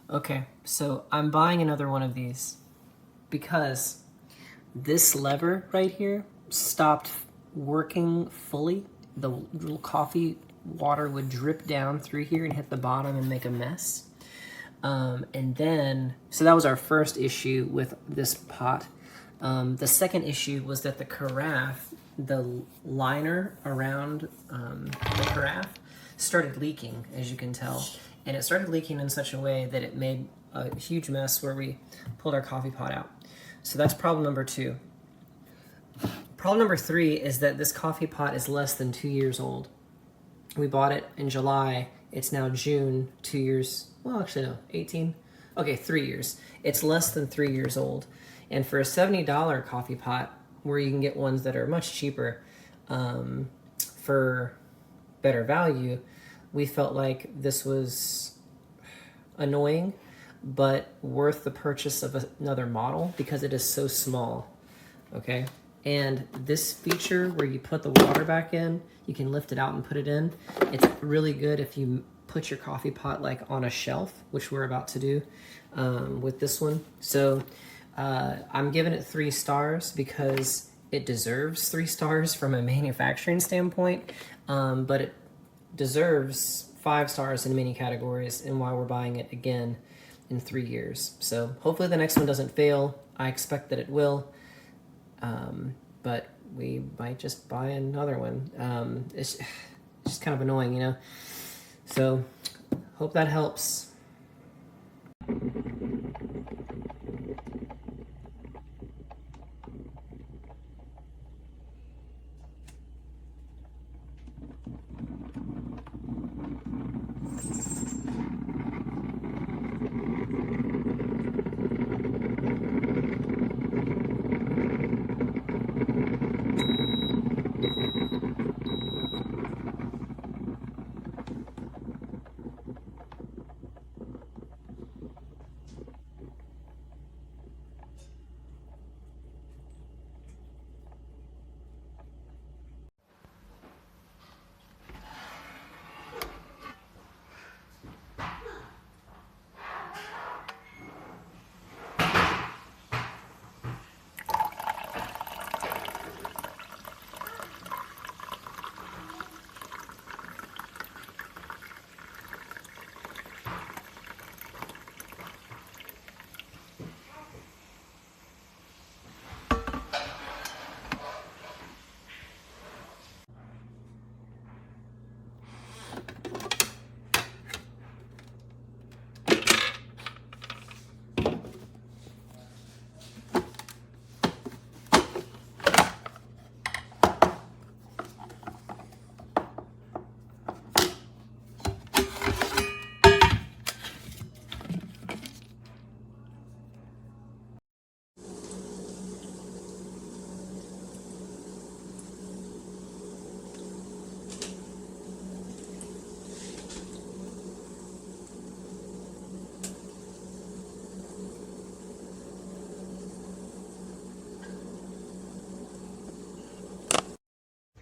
Okay, so I'm buying another one of these because this lever right here stopped working fully. The little coffee water would drip down through here and hit the bottom and make a mess. And then, so that was our first issue with this pot. The second issue was that the carafe, the liner around the carafe started leaking, as you can tell. And it started leaking in such a way that it made a huge mess where we pulled our coffee pot out. So that's problem number 2. Problem number 3 is that this coffee pot is less than 2 years old. We bought it in July. It's now June, 2 years, well, actually no, 18. Okay, 3 years. It's less than 3 years old. And for a $70 coffee pot, where you can get ones that are much cheaper for better value, we felt like this was annoying, but worth the purchase of another model because it is so small, okay? And this feature where you put the water back in, you can lift it out and put it in. It's really good if you put your coffee pot like on a shelf, which we're about to do with this one. So I'm giving it 3 stars because it deserves 3 stars from a manufacturing standpoint, but it deserves 5 stars in many categories and why we're buying it again in 3 years. So hopefully the next one doesn't fail. I expect that it will, but we might just buy another one. It's just kind of annoying, you know? So hope that helps.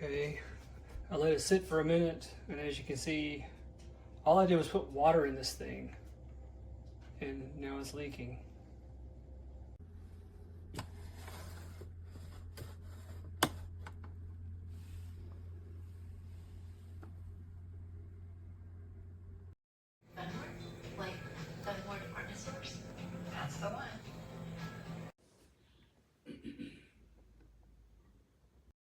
Okay, I let it sit for a minute, and as you can see, all I did was put water in this thing, and now it's leaking.